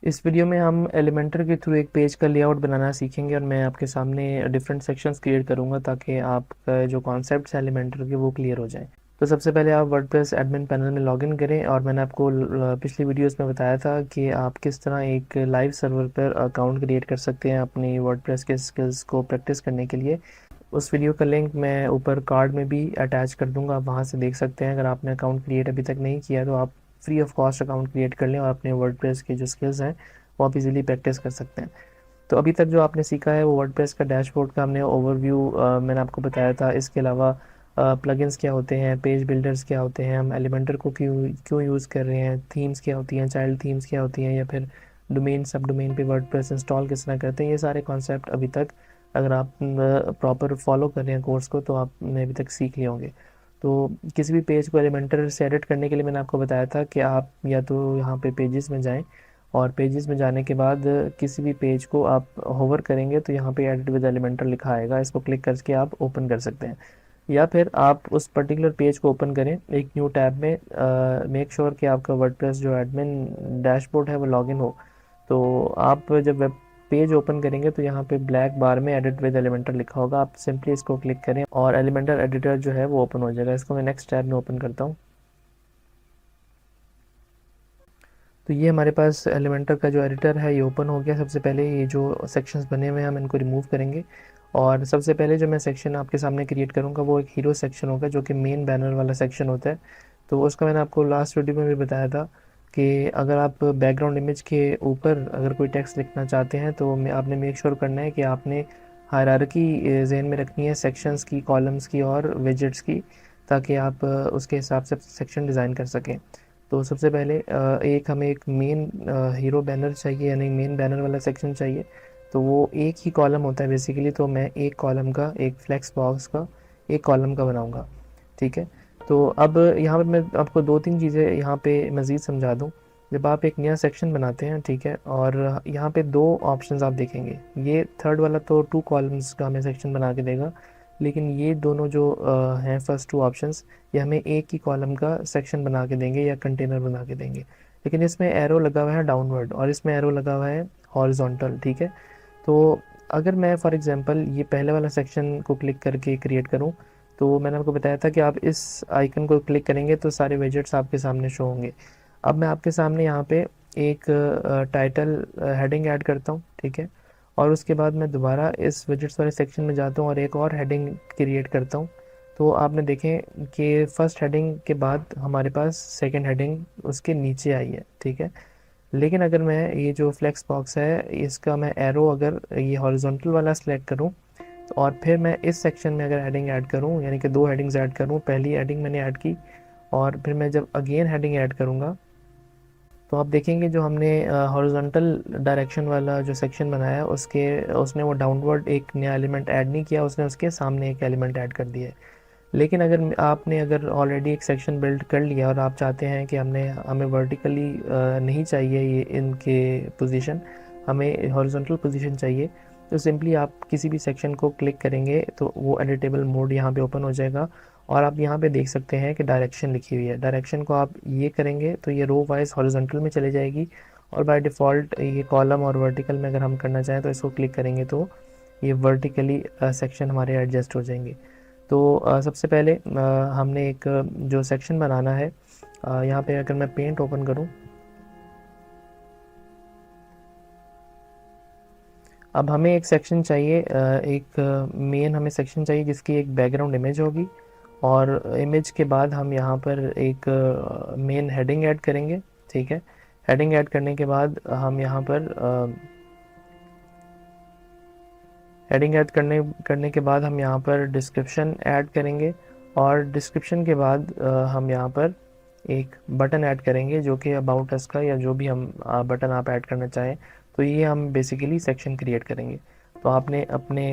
इस वीडियो में हम एलिमेंटर के थ्रू एक पेज का लेआउट बनाना सीखेंगे और मैं आपके सामने डिफरेंट सेक्शंस क्रिएट करूंगा ताकि आपका जो कॉन्सेप्ट्स हैं एलिमेंटर के वो क्लियर हो जाएं। तो सबसे पहले आप वर्डप्रेस एडमिन पैनल में लॉगिन करें और मैंने आपको पिछली वीडियोस में बताया था कि आप किस तरह एक लाइव सर्वर पर अकाउंट क्रिएट कर सकते हैं अपनी वर्डप्रेस के स्किल्स को प्रैक्टिस करने के लिए। उस वीडियो का लिंक मैं ऊपर कार्ड में भी अटैच कर दूंगा, आप वहाँ से देख सकते हैं। अगर आपने अकाउंट क्रिएट अभी तक नहीं किया तो आप free of cost account create कर लें और अपने वर्डप्रेस की जो स्किल्स हैं वो आप इजीली प्रैक्टिस कर सकते हैं। तो अभी तक जो आपने सीखा है वो वर्डप्रेस का डैशबोर्ड का हमने ओवरव्यू मैंने आपको बताया था। इसके अलावा प्लगइन्स क्या होते हैं, पेज बिल्डर्स क्या होते हैं, हम एलिमेंटर को क्यों क्यों यूज़ कर रहे हैं, थीम्स क्या होती हैं, चाइल्ड थीम्स क्या होती हैं, या फिर डोमेन सब डोमेन पे वर्डप्रेस इंस्टॉल किस तरह करते हैं, ये सारे कॉन्सेप्ट अभी तक अगर आप प्रॉपर फॉलो कर रहे हैं कोर्स को तो आपने अभी तक सीख लिए होंगे। तो किसी भी पेज को एलिमेंटर से एडिट करने के लिए मैंने आपको बताया था कि आप या तो यहाँ पे पेजेस में जाएं और पेजेस में जाने के बाद किसी भी पेज को आप होवर करेंगे तो यहाँ पे एडिट विद एलिमेंटर लिखा आएगा, इसको क्लिक करके आप ओपन कर सकते हैं। या फिर आप उस पर्टिकुलर पेज को ओपन करें एक न्यू टैब में, मेक श्योर कि आपका वर्डप्रेस जो एडमिन डैशबोर्ड है वो लॉगिन हो। तो आप जब वेब पेज ओपन करेंगे तो यहाँ पे ब्लैक बार में एडिट विद एलिमेंटर लिखा होगा, आप सिंपली इसको क्लिक करें और एलिमेंटर एडिटर जो है वो ओपन हो जाएगा। इसको मैं नेक्स्ट टैब में ओपन करता हूँ। तो ये हमारे पास एलिमेंटर का जो एडिटर है ये ओपन हो गया। सबसे पहले ये जो सेक्शंस बने हुए हैं हम इनको रिमूव करेंगे और सबसे पहले जो मैं सेक्शन आपके सामने क्रिएट करूँगा वो एक हीरो सेक्शन होगा जो कि मेन बैनर वाला सेक्शन होता है। तो उसका मैंने आपको लास्ट वीडियो में भी बताया था कि अगर आप बैकग्राउंड इमेज के ऊपर अगर कोई टेक्स्ट लिखना चाहते हैं तो आपने मेक श्योर करना है कि आपने हायरार्की जहन में रखनी है सेक्शंस की, कॉलम्स की और विजेट्स की, ताकि आप उसके हिसाब से सेक्शन डिज़ाइन कर सकें। तो सबसे पहले एक हमें एक मेन हीरो बैनर चाहिए, यानी मेन बैनर वाला सेक्शन चाहिए। तो वो एक ही कॉलम होता है बेसिकली, तो मैं एक कॉलम का, एक फ्लेक्स बॉक्स का एक कॉलम का बनाऊंगा। ठीक है। तो अब यहाँ पे मैं आपको दो तीन चीज़ें यहाँ पे मज़ीद समझा दूँ। जब आप एक नया सेक्शन बनाते हैं, ठीक है, और यहाँ पे दो ऑप्शंस आप देखेंगे, ये थर्ड वाला तो टू कॉलम्स का हमें सेक्शन बना के देगा, लेकिन ये दोनों जो हैं फर्स्ट टू ऑप्शंस, ये हमें एक ही कॉलम का सेक्शन बना के देंगे या कंटेनर बना के देंगे। लेकिन इसमें एरो लगा हुआ है डाउनवर्ड और इसमें एरो लगा हुआ है हॉरिजॉन्टल। ठीक है। तो अगर मैं फॉर एग्जांपल ये पहले वाला सेक्शन को क्लिक करके क्रिएट करूं, तो मैंने आपको बताया था कि आप इस आइकन को क्लिक करेंगे तो सारे विजेट्स आपके सामने शो होंगे। अब मैं आपके सामने यहाँ पे एक टाइटल हेडिंग ऐड करता हूँ। ठीक है। और उसके बाद मैं दोबारा इस विजेट्स वाले सेक्शन में जाता हूँ और एक और हेडिंग क्रिएट करता हूँ। तो आपने देखें कि फर्स्ट हेडिंग के बाद हमारे पास सेकंड हेडिंग उसके नीचे आई है। ठीक है। लेकिन अगर मैं ये जो फ्लेक्स बॉक्स है इसका मैं एरो अगर ये हॉरिजॉन्टल वाला सिलेक्ट करूँ तो और फिर मैं इस सेक्शन में अगर हेडिंग ऐड करूँ, यानी कि दो हेडिंग्स ऐड करूँ, पहली हेडिंग मैंने ऐड की और फिर मैं जब अगेन हेडिंग ऐड करूँगा तो आप देखेंगे जो हमने हॉरिजॉन्टल डायरेक्शन वाला जो सेक्शन बनाया है उसके उसने वो डाउनवर्ड एक नया एलिमेंट ऐड नहीं किया, उसने उसके सामने एक एलिमेंट ऐड कर दिया है। लेकिन अगर आपने अगर ऑलरेडी एक सेक्शन बिल्ड कर लिया और आप चाहते हैं कि हमें वर्टिकली नहीं चाहिए ये इनके पोजीशन, हमें हॉरिजॉन्टल पोजीशन चाहिए, तो सिंपली आप किसी भी सेक्शन को क्लिक करेंगे तो वो एडिटेबल मोड यहाँ पे ओपन हो जाएगा और आप यहाँ पे देख सकते हैं कि डायरेक्शन लिखी हुई है। डायरेक्शन को आप ये करेंगे तो ये रो वाइज हॉरिजॉन्टल में चले जाएगी और बाय डिफ़ॉल्ट ये कॉलम और वर्टिकल में अगर हम करना चाहें तो इसको क्लिक करेंगे तो ये वर्टिकली सेक्शन हमारे एडजस्ट हो जाएंगे। तो सबसे पहले हमने एक जो सेक्शन बनाना है, यहाँ पे अगर मैं पेंट ओपन करूँ, अब हमें एक सेक्शन चाहिए, एक मेन हमें सेक्शन चाहिए जिसकी एक बैकग्राउंड इमेज होगी और इमेज के बाद हम यहाँ पर एक मेन हेडिंग ऐड करेंगे। ठीक है। हेडिंग ऐड करने के बाद हम यहाँ पर हेडिंग ऐड करने के बाद हम यहाँ पर डिस्क्रिप्शन ऐड करेंगे और डिस्क्रिप्शन के बाद हम यहाँ पर एक बटन ऐड करेंगे जो कि अबाउट अस का या जो भी हम बटन आप ऐड करना चाहें, तो ये हम बेसिकली सेक्शन क्रिएट करेंगे। तो आपने अपने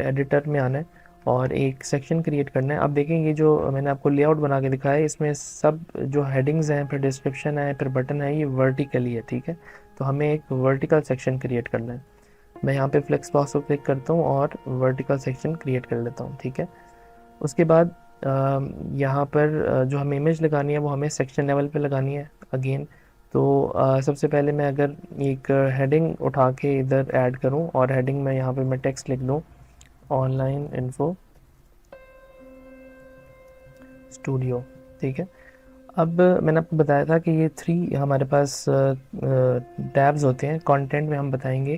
एडिटर में आना है और एक सेक्शन क्रिएट करना है। अब देखें ये जो मैंने आपको लेआउट बना के दिखाया है इसमें सब जो हेडिंग्स हैं, फिर डिस्क्रिप्शन है, फिर बटन है, ये वर्टिकली है। ठीक है। तो हमें एक वर्टिकल सेक्शन क्रिएट करना है। मैं यहाँ पे फ्लेक्स बॉक्स को क्लिक करता हूँ और वर्टिकल सेक्शन क्रिएट कर लेता हूँ। ठीक है। उसके बाद यहाँ पर जो हमें इमेज लगानी है वो हमें सेक्शन लेवल पे लगानी है अगेन। तो सबसे पहले मैं अगर एक हेडिंग उठा के इधर ऐड करूं और हेडिंग में यहाँ पे मैं टेक्स्ट लिख दूं, ऑनलाइन इन्फो स्टूडियो, ठीक है। अब मैंने आपको बताया था कि ये 3 हमारे पास टैब्स होते हैं। कंटेंट में हम बताएंगे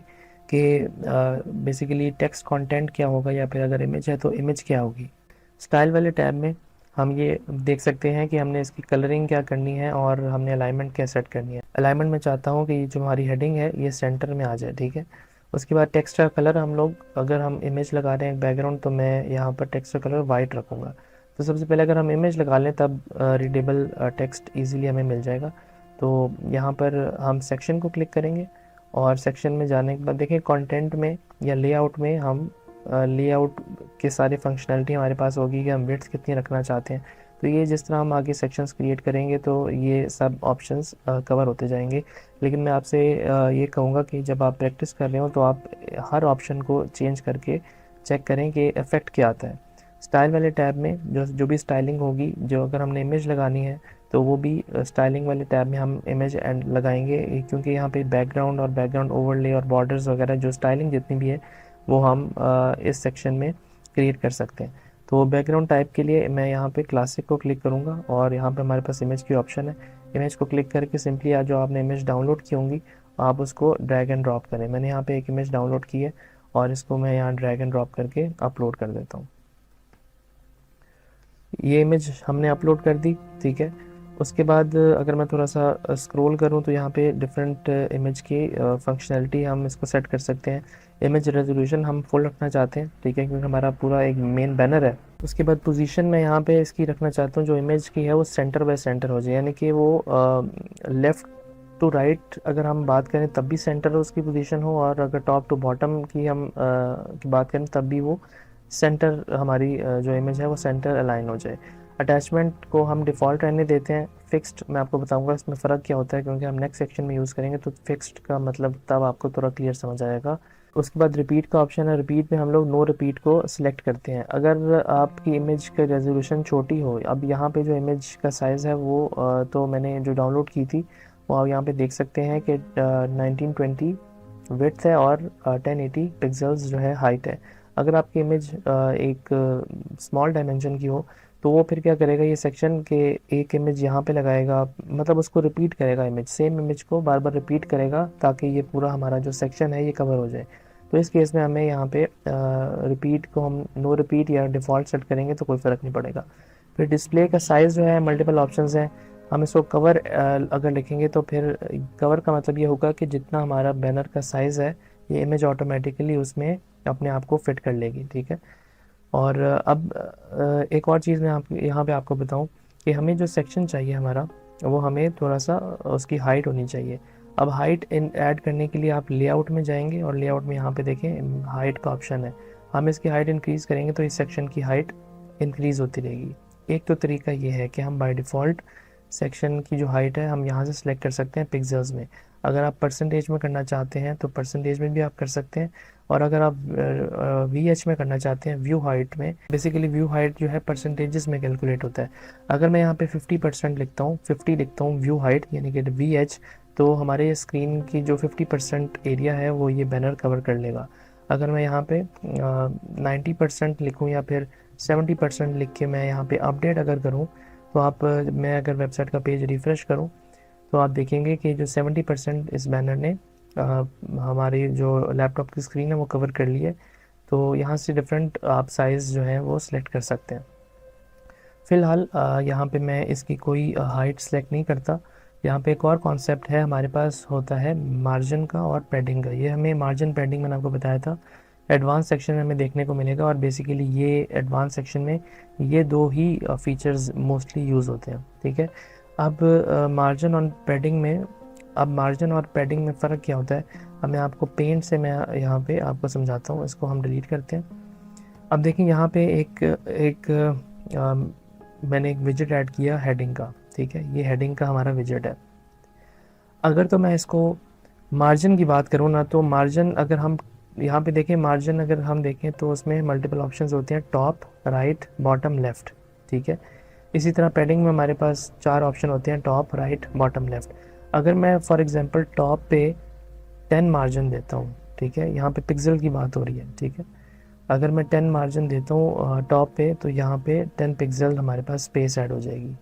कि बेसिकली टेक्स्ट कंटेंट क्या होगा, या फिर अगर इमेज है तो इमेज क्या होगी। स्टाइल वाले टैब में हम ये देख सकते हैं कि हमने इसकी कलरिंग क्या करनी है और हमने अलाइनमेंट क्या सेट करनी है। अलाइनमेंट में चाहता हूँ कि जो हमारी हेडिंग है ये सेंटर में आ जाए, ठीक है। उसके बाद टेक्स्ट का कलर हम लोग, अगर हम इमेज लगा रहे हैं बैकग्राउंड, तो मैं यहाँ पर टेक्स्ट का कलर वाइट रखूँगा। तो सबसे पहले अगर हम इमेज लगा लें तब रीडेबल टेक्स्ट ईजिली हमें मिल जाएगा। तो यहाँ पर हम सेक्शन को क्लिक करेंगे और सेक्शन में जाने के बाद देखें कंटेंट में या लेआउट में हम लेआउट के सारे फंक्शनैलिटी हमारे पास होगी कि हम विड्थ कितनी रखना चाहते हैं। तो ये जिस तरह हम आगे सेक्शंस क्रिएट करेंगे तो ये सब ऑप्शंस कवर होते जाएंगे। लेकिन मैं आपसे ये कहूँगा कि जब आप प्रैक्टिस कर रहे हो तो आप हर ऑप्शन को चेंज करके चेक करें कि इफ़ेक्ट क्या आता है। स्टाइल वाले टैब में जो भी स्टाइलिंग होगी, जो अगर हमने इमेज लगानी है तो वो भी स्टाइलिंग वाले टैब में हम इमेज एंड लगाएंगे, क्योंकि यहाँ पे बैकग्राउंड और बैकग्राउंड ओवरले और बॉर्डर्स वगैरह जो स्टाइलिंग जितनी भी है वो हम इस सेक्शन में क्रिएट कर सकते हैं। तो बैकग्राउंड टाइप के लिए मैं यहाँ पे क्लासिक को क्लिक करूँगा और यहाँ पे हमारे पास इमेज की ऑप्शन है। इमेज को क्लिक करके सिंपली जो आपने इमेज डाउनलोड की होंगी आप उसको ड्रैग एंड ड्रॉप करें। मैंने यहाँ पे एक इमेज डाउनलोड की है और इसको मैं यहाँ ड्रैग एंड ड्रॉप करके अपलोड कर देता हूँ। ये इमेज हमने अपलोड कर दी, ठीक है। उसके बाद अगर मैं थोड़ा सा स्क्रॉल करूं तो यहाँ पे डिफरेंट इमेज की फंक्शनैलिटी हम इसको सेट कर सकते हैं। इमेज रेजोल्यूशन हम फुल रखना चाहते हैं, ठीक है, क्योंकि हमारा पूरा एक मेन बैनर है। उसके बाद पोजीशन में यहाँ पे इसकी रखना चाहता हूँ, जो इमेज की है वो सेंटर बाय सेंटर हो जाए, यानी कि वो लेफ़्ट टू राइट अगर हम बात करें तब भी सेंटर उसकी पोजीशन हो, और अगर टॉप टू बॉटम की हम की बात करें तब भी वो सेंटर, हमारी जो इमेज है वो सेंटर अलाइन हो जाए। अटैचमेंट को हम डिफ़ॉल्ट रहने देते हैं। फिक्स्ड मैं आपको बताऊंगा इसमें फ़र्क क्या होता है, क्योंकि हम नेक्स्ट सेक्शन में यूज़ करेंगे तो फिक्स्ड का मतलब तब आपको थोड़ा क्लियर समझ आएगा। उसके बाद रिपीट का ऑप्शन है। रिपीट में हम लोग नो रिपीट को सिलेक्ट करते हैं। अगर आपकी इमेज का रेजोल्यूशन छोटी हो, अब यहाँ पे जो इमेज का साइज़ है वो तो मैंने जो डाउनलोड की थी वो आप यहाँ पे देख सकते हैं कि 1920 विड्थ है और 1080 पिक्सल्स जो है हाइट है। अगर आपकी इमेज एक स्मॉल डायमेंशन की हो तो वो फिर क्या करेगा, ये सेक्शन के एक इमेज यहाँ पे लगाएगा, मतलब उसको रिपीट करेगा, इमेज सेम इमेज को बार बार रिपीट करेगा ताकि ये पूरा हमारा जो सेक्शन है ये कवर हो जाए। तो इस केस में हमें यहाँ पे रिपीट को हम नो रिपीट या डिफ़ॉल्ट सेट करेंगे तो कोई फ़र्क नहीं पड़ेगा। फिर डिस्प्ले का साइज़ जो है, मल्टीपल ऑप्शंस हैं। हम इसको कवर अगर लिखेंगे तो फिर कवर का मतलब ये होगा कि जितना हमारा बैनर का साइज़ है ये इमेज ऑटोमेटिकली उसमें अपने आप को फिट कर लेगी, ठीक है। और अब एक और चीज़ मैं आप यहाँ पे आपको बताऊँ कि हमें जो सेक्शन चाहिए हमारा, वो हमें थोड़ा सा उसकी हाइट होनी चाहिए। अब हाइट इन ऐड करने के लिए आप लेआउट में जाएंगे और लेआउट में यहाँ पे देखें हाइट का ऑप्शन है। हम इसकी हाइट इंक्रीज़ करेंगे तो इस सेक्शन की हाइट इंक्रीज़ होती रहेगी। एक तो तरीका ये है कि हम बाय डिफ़ॉल्ट सेक्शन की जो हाइट है हम यहाँ से सिलेक्ट कर सकते हैं पिक्सल्स में। अगर आप परसेंटेज में करना चाहते हैं तो परसेंटेज में भी आप कर सकते हैं, और अगर आप VH में करना चाहते हैं व्यू हाइट में, बेसिकली व्यू हाइट जो है परसेंटेजेस में कैलकुलेट होता है। अगर मैं यहाँ पे 50% लिखता हूँ, 50 लिखता हूँ व्यू हाइट यानी कि VH, तो हमारे स्क्रीन की जो 50% एरिया है वो ये बैनर कवर कर लेगा। अगर मैं यहाँ पे 90% लिखूँ या फिर 70% लिख के मैं यहाँ पे अपडेट अगर करूँ तो मैं अगर वेबसाइट का पेज रिफ़्रेश करूँ तो आप देखेंगे कि जो 70% इस बैनर ने हमारी जो लैपटॉप की स्क्रीन है वो कवर कर ली है। तो यहाँ से डिफरेंट आप साइज़ जो है वो सिलेक्ट कर सकते हैं। फ़िलहाल यहाँ पे मैं इसकी कोई हाइट सेलेक्ट नहीं करता। यहाँ पे एक और कॉन्सेप्ट है हमारे पास, होता है मार्जिन का और पैडिंग का। ये हमें मार्जिन पैडिंग मैंने आपको बताया था एडवांस सेक्शन में हमें देखने को मिलेगा, और बेसिकली ये एडवांस सेक्शन में ये दो ही फीचर्स मोस्टली यूज़ होते हैं, ठीक है। अब मार्जिन और पैडिंग में, अब मार्जिन और पैडिंग में फ़र्क क्या होता है, अब मैं आपको पेंट से मैं यहाँ पे आपको समझाता हूँ। इसको हम डिलीट करते हैं। अब देखिए यहाँ पे मैंने एक विजेट ऐड किया हेडिंग का, ठीक है, ये हेडिंग का हमारा विजेट है। अगर तो मैं इसको मार्जिन की बात करूँ ना, तो मार्जिन अगर हम यहाँ पे देखें, मार्जिन अगर हम देखें तो उसमें मल्टीपल ऑप्शंस होते हैं, टॉप, राइट, बॉटम, लेफ़्ट, ठीक है। इसी तरह पैडिंग में हमारे पास 4 ऑप्शन होते हैं, टॉप, राइट, बॉटम, लेफ़्ट। अगर मैं फॉर एग्जांपल टॉप पे 10 मार्जिन देता हूँ, ठीक है, यहाँ पे पिक्सल की बात हो रही है, ठीक है, अगर मैं 10 मार्जिन देता हूँ टॉप पे, तो यहाँ पे 10 पिक्सल हमारे पास स्पेस ऐड हो जाएगी,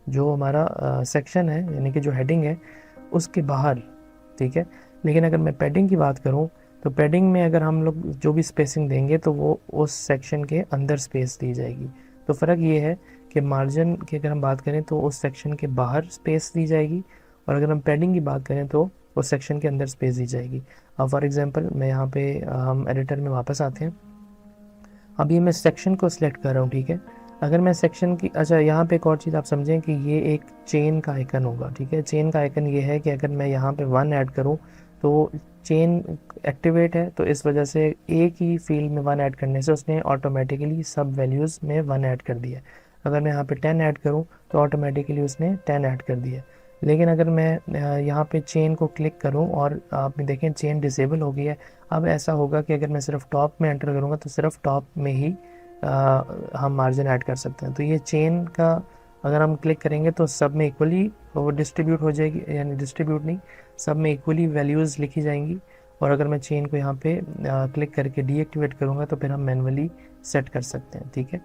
जो हमारा सेक्शन है यानी कि जो हेडिंग है उसके बाहर, ठीक है। लेकिन अगर मैं पैडिंग की बात करूँ, तो पैडिंग में अगर हम लोग जो भी स्पेसिंग देंगे तो वो उस सेक्शन के अंदर स्पेस दी जाएगी। तो फ़र्क ये है कि मार्जिन की अगर हम बात करें तो उस सेक्शन के बाहर स्पेस दी जाएगी, और अगर हम पैडिंग की बात करें तो उस सेक्शन के अंदर स्पेस दी जाएगी। अब फॉर एग्जांपल मैं यहाँ पे हम एडिटर में वापस आते हैं। अभी मैं सेक्शन को सिलेक्ट कर रहा हूँ, ठीक है। अगर मैं सेक्शन की, अच्छा यहाँ पे एक और चीज़ आप समझें कि ये एक चेन का आइकन होगा, ठीक है। चेन का आइकन ये है कि अगर मैं यहाँ पे 1 ऐड करूँ तो चेन एक्टिवेट है, तो इस वजह से एक ही फील्ड में 1 ऐड करने से उसने ऑटोमेटिकली सब वैल्यूज़ में 1 ऐड कर दिया। अगर मैं यहाँ पे 10 ऐड करूँ तो ऑटोमेटिकली उसने 10 ऐड कर दिया। लेकिन अगर मैं यहाँ पे चेन को क्लिक करूँ और आप देखें चेन डिसेबल हो गई है, अब ऐसा होगा कि अगर मैं सिर्फ टॉप में एंटर करूँगा तो सिर्फ टॉप में ही हम मार्जिन ऐड कर सकते हैं। तो ये चेन का अगर हम क्लिक करेंगे तो सब में इक्वली वो डिस्ट्रीब्यूट हो जाएगी, यानी डिस्ट्रीब्यूट नहीं, सब में इक्वली वैल्यूज़ लिखी जाएंगी। और अगर मैं चेन को यहाँ पे क्लिक करके डीएक्टिवेट करूँगा तो फिर हम मैनुअली सेट कर सकते हैं, ठीक है।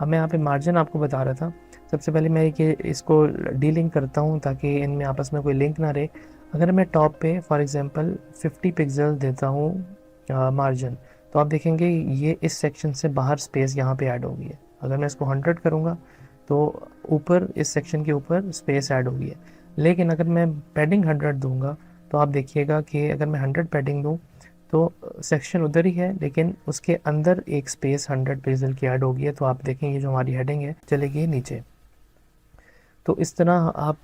अब मैं यहाँ पे मार्जिन आपको बता रहा था। सबसे पहले मैं इसको डीलिंक करता हूँ ताकि इनमें आपस में कोई लिंक ना रहे। अगर मैं टॉप पे फॉर एग्जांपल 50 पिक्सल देता हूँ मार्जिन, तो आप देखेंगे ये इस सेक्शन से बाहर स्पेस यहाँ पे ऐड हो गई है। अगर मैं इसको 100 करूँगा तो ऊपर इस सेक्शन के ऊपर स्पेस ऐड हो गई है। लेकिन अगर मैं पैडिंग 100 दूंगा तो आप देखिएगा कि अगर मैं 100 पैडिंग दूँ तो सेक्शन उधर ही है, लेकिन उसके अंदर एक स्पेस 100 पिक्सल की ऐड हो गई है। तो आप देखेंगे जो हमारी हेडिंग है चली गई नीचे। तो इस तरह आप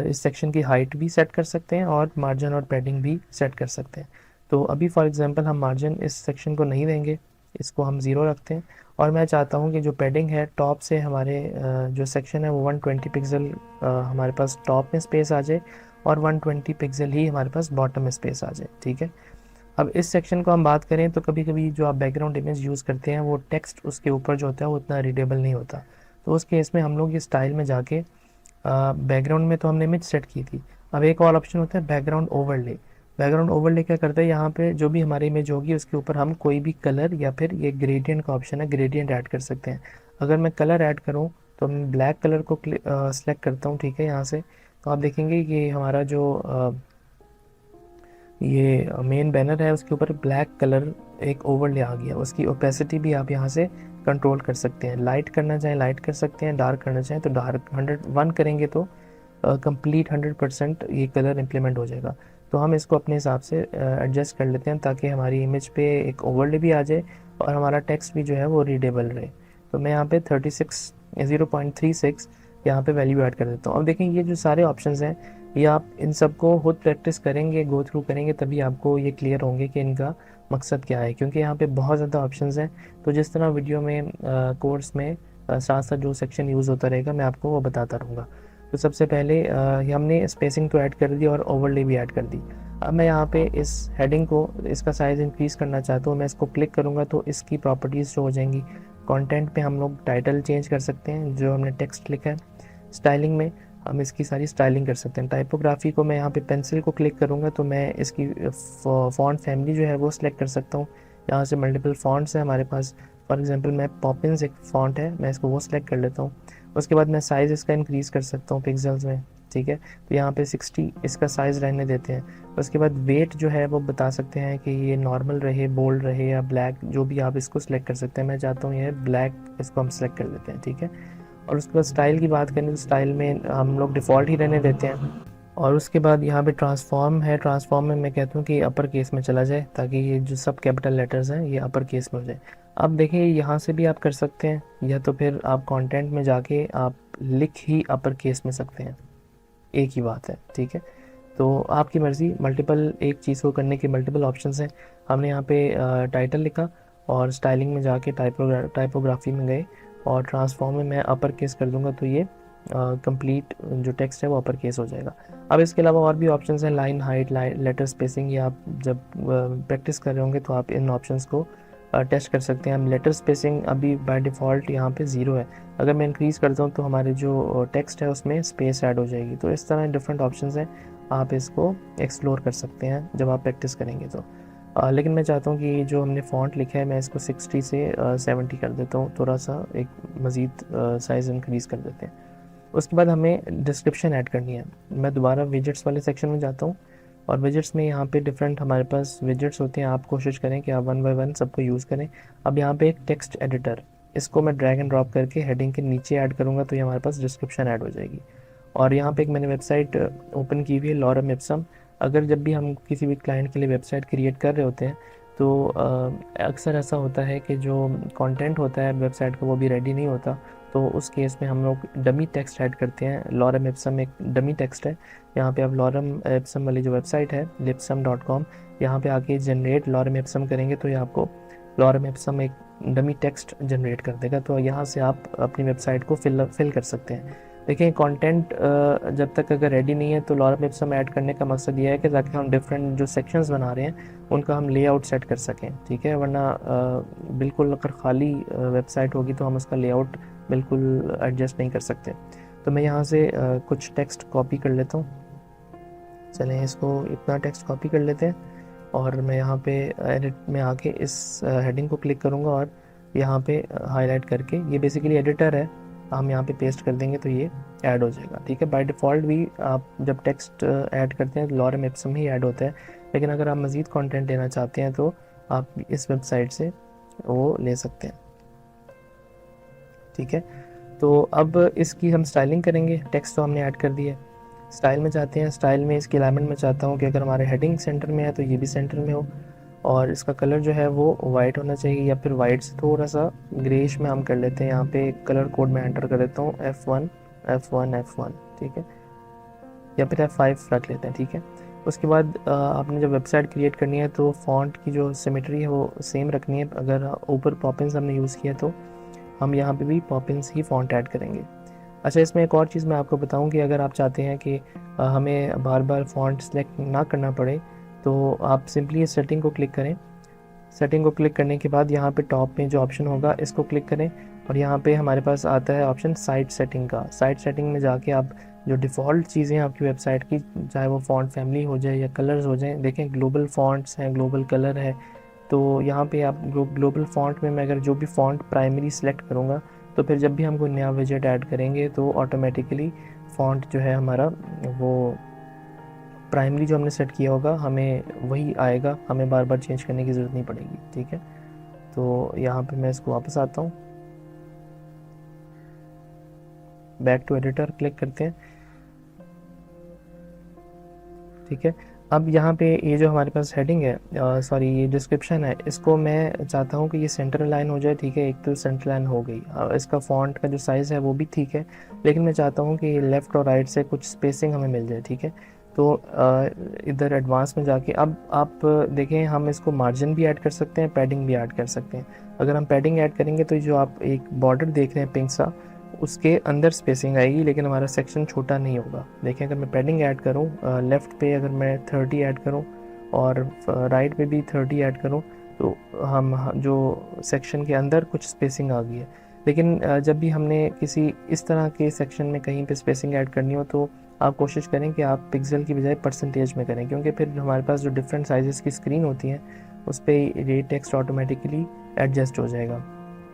इस सेक्शन की हाइट भी सेट कर सकते हैं और मार्जिन और पैडिंग भी सेट कर सकते हैं। तो अभी फॉर एग्जांपल हम मार्जिन इस सेक्शन को नहीं देंगे, इसको हम 0 रखते हैं। और मैं चाहता हूँ कि जो पैडिंग है टॉप से हमारे जो सेक्शन है वो 120 पिक्सल हमारे पास टॉप में स्पेस आ जाए और 120 पिक्सल ही हमारे पास बॉटम में स्पेस आ जाए, ठीक है। अब इस सेक्शन को हम बात करें तो कभी कभी जो आप बैकग्राउंड इमेज यूज़ करते हैं वो टेक्स्ट उसके ऊपर जो होता है वो उतना रीडेबल नहीं होता। तो उस केस में हम लोग ये स्टाइल में जाके बैकग्राउंड में तो हमने इमेज सेट की थी, अब एक और ऑप्शन होता है बैकग्राउंड ओवरले। बैकग्राउंड ओवरले क्या करता है, यहाँ पे जो भी हमारी इमेज होगी उसके ऊपर हम कोई भी कलर या फिर ये ग्रेडियंट का ऑप्शन है, ग्रेडियंट ऐड कर सकते हैं। अगर मैं कलर ऐड करूँ तो मैं ब्लैक कलर को सिलेक्ट करता हूँ, ठीक है, यहाँ से। तो आप देखेंगे कि हमारा जो ये मेन बैनर है उसके ऊपर ब्लैक कलर एक ओवरले आ गया। उसकी ओपेसिटी भी आप यहाँ से कंट्रोल कर सकते हैं, लाइट करना चाहें लाइट कर सकते हैं, डार्क करना चाहें तो डार्क 101 करेंगे तो कंप्लीट 100% ये कलर इम्प्लीमेंट हो जाएगा। तो हम इसको अपने हिसाब से एडजस्ट कर लेते हैं ताकि हमारी इमेज पे एक ओवरले भी आ जाए और हमारा टेक्स्ट भी जो है वो रीडेबल रहे। तो मैं यहाँ पे 0.36 यहाँ पे वैल्यू ऐड कर देता हूँ। अब देखें ये जो सारे ऑप्शंस हैं ये आप इन सबको खुद प्रैक्टिस करेंगे, गो थ्रू करेंगे, तभी आपको ये क्लियर होंगे कि इनका मकसद क्या है, क्योंकि यहाँ पे बहुत ज़्यादा ऑप्शंस हैं। तो जिस तरह वीडियो में कोर्स में साथ साथ जो सेक्शन यूज़ होता रहेगा मैं आपको वो बताता रहूँगा। तो सबसे पहले हमने स्पेसिंग तो ऐड कर दी और ओवरले भी ऐड कर दी। अब मैं यहाँ पे इस हेडिंग को इसका साइज़ इंक्रीज़ करना चाहता हूँ, मैं इसको क्लिक करूँगा तो इसकी प्रॉपर्टीज़ शो हो जाएंगी। कंटेंट पे हम लोग टाइटल चेंज कर सकते हैं, जो हमने टेक्स्ट लिखा है। स्टाइलिंग में हम इसकी सारी स्टाइलिंग कर सकते हैं। टाइपोग्राफी को मैं यहाँ पे पेंसिल को क्लिक करूँगा तो मैं इसकी फ़ॉन्ट फैमिली जो है वो सिलेक्ट कर सकता हूँ। यहाँ से मल्टीपल फ़ॉन्ट्स हैं हमारे पास, फॉर एग्जांपल मैं पॉपिंस एक फ़ॉन्ट है, मैं इसको वो सिलेक्ट कर लेता हूँ। उसके बाद मैं साइज़ इसका इंक्रीज़ कर सकता हूँ पिक्सल्स में, ठीक है। तो यहाँ पे 60 इसका साइज़ रहने देते हैं। उसके बाद वेट जो है वो बता सकते हैं कि ये नॉर्मल रहे, बोल्ड रहे या ब्लैक, जो भी आप इसको सिलेक्ट कर सकते हैं। मैं चाहता हूँ ये ब्लैक, इसको हम सिलेक्ट कर देते हैं, ठीक है। और उसके बाद स्टाइल की बात करें तो स्टाइल में हम लोग डिफ़ॉल्ट ही रहने देते हैं। और उसके बाद यहाँ पे ट्रांसफॉर्म है, ट्रांसफॉर्म में मैं कहता हूँ कि अपर केस में चला जाए ताकि ये जो सब कैपिटल लेटर्स हैं ये अपर केस में हो जाए। अब देखिए यहाँ से भी आप कर सकते हैं, या तो फिर आप कंटेंट में जाके आप लिख ही अपर केस में सकते हैं, एक ही बात है, ठीक है। तो आपकी मर्ज़ी, मल्टीपल एक चीज़ को करने के मल्टीपल ऑप्शंस हैं। हमने यहाँ पे टाइटल लिखा और स्टाइलिंग में जाके टाइपोग्राफी में गए और ट्रांसफॉर्म में मैं अपर केस कर दूंगा तो ये कंप्लीट जो टेक्स्ट है वो अपर केस हो जाएगा। अब इसके अलावा और भी ऑप्शंस हैं, लाइन हाइट, लेटर स्पेसिंग, ये आप जब प्रैक्टिस कर रहे होंगे तो आप इन ऑप्शंस को टेस्ट कर सकते हैं। लेटर स्पेसिंग अभी बाय डिफ़ॉल्ट यहाँ पे 0 है, अगर मैं इंक्रीज़ करता हूँ तो हमारे जो टेक्स्ट है उसमें स्पेस ऐड हो जाएगी। तो इस तरह डिफरेंट ऑप्शंस हैं, आप इसको एक्सप्लोर कर सकते हैं जब आप प्रैक्टिस करेंगे तो। लेकिन मैं चाहता हूँ कि जो हमने फ़ॉन्ट लिखा है मैं इसको 60 से 70 कर देता हूँ, थोड़ा सा एक मज़ीद साइज़ इंक्रीज़ कर देते हैं। उसके बाद हमें डिस्क्रिप्शन ऐड करनी है। मैं दोबारा विजेट्स वाले सेक्शन में जाता हूँ और विजेट्स में यहाँ पे डिफरेंट हमारे पास विजेट्स होते हैं। आप कोशिश करें कि आप वन बाय वन सबको यूज़ करें। अब यहाँ पे एक टेक्स्ट एडिटर, इसको मैं ड्रैग एंड ड्रॉप करके हेडिंग के नीचे ऐड करूँगा तो ये हमारे पास डिस्क्रिप्शन ऐड हो जाएगी। और यहाँ पे एक मैंने वेबसाइट ओपन की हुई है, लॉरम इप्सम। अगर जब भी हम किसी भी क्लाइंट के लिए वेबसाइट क्रिएट कर रहे होते हैं तो अक्सर ऐसा होता है कि जो कंटेंट होता है वेबसाइट का वो भी रेडी नहीं होता, तो उस केस में हम लोग डमी टेक्स्ट ऐड करते हैं। लॉरम इप्सम एक डमी टेक्स्ट है। यहाँ पे आप लॉरम इप्सम वाली जो वेबसाइट है lipsum.com, यहाँ पे आके जनरेट लॉरम इप्सम करेंगे तो ये आपको लॉरम इप्सम एक डमी टेक्स्ट जनरेट कर देगा। तो यहाँ से आप अपनी वेबसाइट को फिल कर सकते हैं। देखिए कंटेंट जब तक अगर रेडी नहीं है तो लॉरम इप्सम ऐड करने का मकसद ये है कि ताकि हम डिफरेंट जो सेक्शंस बना रहे हैं उनका हम लेआउट सेट कर सकें, ठीक है। वरना बिल्कुल अगर खाली वेबसाइट होगी तो हम उसका लेआउट बिल्कुल एडजस्ट नहीं कर सकते। तो मैं यहाँ से कुछ टेक्स्ट कॉपी कर लेता हूँ। चलें इसको इतना टेक्स्ट कॉपी कर लेते हैं और मैं यहाँ पे एडिट में आके इस हेडिंग को क्लिक करूँगा और यहाँ पे हाईलाइट करके, ये बेसिकली एडिटर है, हम यहाँ पे पेस्ट कर देंगे तो ये ऐड हो जाएगा, ठीक है। बाय डिफ़ॉल्ट भी आप जब टेक्स्ट ऐड करते हैं तो लॉरम इप्सम ही ऐड होता है, लेकिन अगर आप मज़ीद कंटेंट लेना चाहते हैं तो आप इस वेबसाइट से वो ले सकते हैं, ठीक है। तो अब इसकी हम स्टाइलिंग करेंगे। टेक्स्ट तो हमने ऐड कर दिया है, स्टाइल में जाते हैं। स्टाइल में इसकी अलाइनमेंट में चाहता हूँ कि अगर हमारे हेडिंग सेंटर में है तो ये भी सेंटर में हो और इसका कलर जो है वो वाइट होना चाहिए या फिर वाइट से थोड़ा सा ग्रेइश में हम कर लेते हैं। यहाँ पे कलर कोड में एंटर कर देता हूँ F1 F1 F1, ठीक है, या फिर F5 रख लेते हैं, ठीक है। उसके बाद आपने जब वेबसाइट क्रिएट करनी है तो फॉन्ट की जो सिमेट्री है वो सेम रखनी है। अगर ऊपर पॉपिंस हमने यूज़ किया तो हम यहाँ पे भी पॉपिंस ही फॉन्ट ऐड करेंगे। अच्छा, इसमें एक और चीज़ मैं आपको बताऊँ कि अगर आप चाहते हैं कि हमें बार बार फॉन्ट सेलेक्ट ना करना पड़े तो आप सिंपली इस सेटिंग को क्लिक करें। सेटिंग को क्लिक करने के बाद यहाँ पे टॉप में जो ऑप्शन होगा इसको क्लिक करें और यहाँ पे हमारे पास आता है ऑप्शन साइट सेटिंग का। साइट सेटिंग में जाके आप जो डिफ़ॉल्ट चीज़ें हैं आपकी वेबसाइट की, चाहे वो फ़ॉन्ट फैमिली हो जाए या कलर्स हो जाएं, देखें ग्लोबल फ़ॉन्ट्स हैं, ग्लोबल कलर है, तो यहाँ पे आप ग्लोबल फ़ॉन्ट में मैं अगर जो भी फ़ॉन्ट प्राइमरी सेलेक्ट करूँगा तो फिर जब भी हम कोई नया विजेट ऐड करेंगे तो ऑटोमेटिकली फ़ॉन्ट जो है हमारा वो प्राइमरी जो हमने सेट किया होगा हमें वही आएगा, हमें बार बार चेंज करने की ज़रूरत नहीं पड़ेगी, ठीक है। तो यहाँ पे मैं इसको वापस आता हूँ, बैक टू एडिटर क्लिक करते हैं, ठीक है। अब यहाँ पे ये जो हमारे पास हेडिंग है, सॉरी ये डिस्क्रिप्शन है, इसको मैं चाहता हूँ कि ये सेंटर लाइन हो जाए, ठीक है। एक तो सेंटर लाइन हो गई, इसका फॉन्ट का जो साइज़ है वो भी ठीक है, लेकिन मैं चाहता हूँ कि लेफ़्ट और राइट से कुछ स्पेसिंग हमें मिल जाए, ठीक है। तो इधर एडवांस में जाके अब आप देखें हम इसको मार्जिन भी ऐड कर सकते हैं, पैडिंग भी ऐड कर सकते हैं। अगर हम पैडिंग ऐड करेंगे तो जो आप एक बॉर्डर देख रहे हैं पिंक सा, उसके अंदर स्पेसिंग आएगी लेकिन हमारा सेक्शन छोटा नहीं होगा। देखें अगर मैं पैडिंग ऐड करूँ लेफ़्ट पे अगर मैं 30 ऐड करूँ और राइट पे भी 30 ऐड करूँ तो हम जो सेक्शन के अंदर कुछ स्पेसिंग आ गई है। लेकिन जब भी हमने किसी इस तरह के सेक्शन में कहीं पे स्पेसिंग ऐड करनी हो तो आप कोशिश करें कि आप पिक्सल की बजाय परसेंटेज में करें, क्योंकि फिर हमारे पास जो डिफरेंट साइज़ की स्क्रीन होती हैं उस पर ये टेक्स्ट ऑटोमेटिकली एडजस्ट हो जाएगा।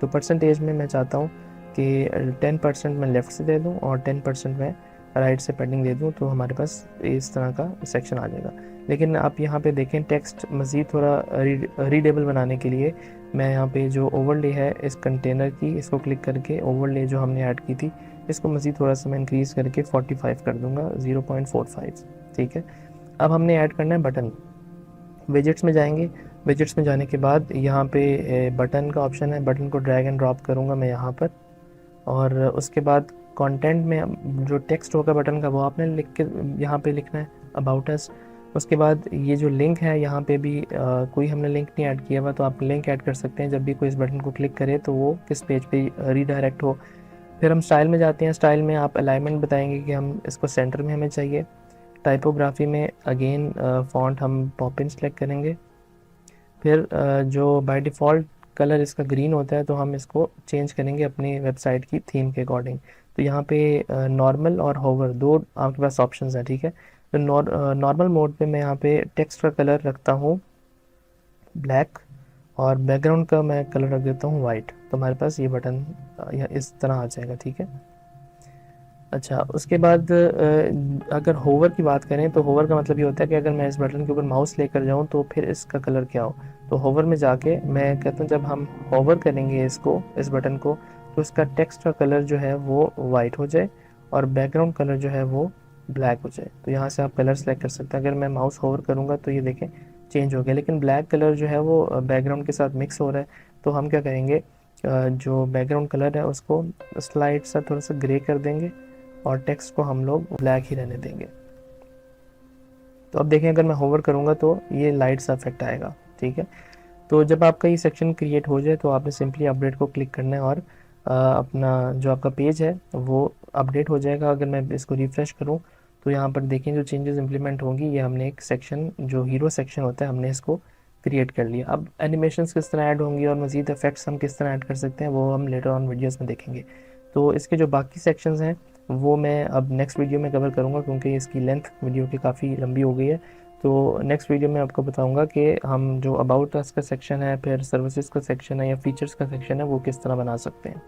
तो परसेंटेज में मैं चाहता हूँ कि 10% मैं लेफ़्ट से दे दूं और 10% मैं राइट से पैडिंग दे दूं, तो हमारे पास इस तरह का सेक्शन आ जाएगा। लेकिन आप यहाँ पे देखें टेक्स्ट मज़ीद थोड़ा रीडेबल बनाने के लिए मैं यहाँ पे जो ओवरले है इस कंटेनर की, इसको क्लिक करके ओवरले जो हमने ऐड की थी इसको मज़ीद थोड़ा सा मैं इंक्रीज़ करके 45 कर दूँगा, 0.45, ठीक है। अब हमने ऐड करना है बटन। विजेट्स में जाएंगे, विजेट्स में जाने के बाद यहाँ पे बटन का ऑप्शन है, बटन को ड्रैग एंड ड्रॉप करूँगा मैं यहाँ पर और उसके बाद कंटेंट में जो टेक्स्ट होगा बटन का वो आपने लिख के यहाँ पे लिखना है, अबाउट अस। उसके बाद ये जो लिंक है यहाँ पे भी कोई हमने लिंक नहीं ऐड किया हुआ तो आप लिंक ऐड कर सकते हैं, जब भी कोई इस बटन को क्लिक करे तो वो किस पेज पे रीडायरेक्ट हो। फिर हम स्टाइल में जाते हैं, स्टाइल में आप अलाइनमेंट बताएंगे कि हम इसको सेंटर में हमें चाहिए। टाइपोग्राफी में अगेन फॉन्ट हम पॉपिन सेलेक्ट करेंगे। फिर जो बाय डिफ़ॉल्ट कलर इसका ग्रीन होता है तो हम इसको चेंज करेंगे अपनी वेबसाइट की थीम के अकॉर्डिंग। तो यहाँ पे नॉर्मल और होवर दो आपके पास ऑप्शंस हैं, ठीक है। तो नॉर्मल मोड पे मैं यहाँ पे टेक्स्ट का कलर रखता हूँ ब्लैक, और बैकग्राउंड का मैं कलर रख देता हूँ वाइट। तो हमारे पास ये बटन इस तरह आ जाएगा, ठीक है। अच्छा, उसके बाद अगर होवर की बात करें तो होवर का मतलब ये होता है कि अगर मैं इस बटन के ऊपर माउस लेकर जाऊं तो फिर इसका कलर क्या हो। तो होवर में जाके मैं कहता हूँ जब हम होवर करेंगे इसको, इस बटन को, तो उसका टेक्स्ट का कलर जो है वो वाइट हो जाए और बैकग्राउंड कलर जो है वो ब्लैक हो जाए। तो यहाँ से आप कलर सेलेक्ट कर सकते हैं। अगर मैं माउस होवर करूँगा तो ये देखें चेंज हो गया, लेकिन ब्लैक कलर जो है वो बैकग्राउंड के साथ मिक्स हो रहा है। तो हम क्या करेंगे, जो बैकग्राउंड कलर है उसको स्लाइड सा थोड़ा सा ग्रे कर देंगे और टेक्स्ट को हम लोग ब्लैक ही रहने देंगे। तो अब देखें अगर मैं होवर करूँगा तो ये लाइट सा इफेक्ट आएगा, ठीक है। तो जब आपका ये सेक्शन क्रिएट हो जाए तो आपने सिंपली अपडेट को क्लिक करना है और अपना जो आपका पेज है वो अपडेट हो जाएगा। अगर मैं इसको रिफ़्रेश करूँ तो यहाँ पर देखें जो चेंजेस इंप्लीमेंट होंगी, ये हमने एक सेक्शन जो हीरो सेक्शन होता है हमने इसको क्रिएट कर लिया। अब एनिमेशंस किस तरह ऐड होंगी और मज़ीद इफेक्ट्स हम किस तरह ऐड कर सकते हैं वो हम लेटर ऑन वीडियोस में देखेंगे। तो इसके जो बाकी सेक्शंस हैं वो मैं अब नेक्स्ट वीडियो में कवर करूँगा, क्योंकि इसकी लेंथ वीडियो की काफ़ी लंबी हो गई है। तो नेक्स्ट वीडियो में आपको बताऊंगा कि हम जो अबाउट अस का सेक्शन है, फिर सर्विसेज का सेक्शन है या फीचर्स का सेक्शन है, वो किस तरह बना सकते हैं।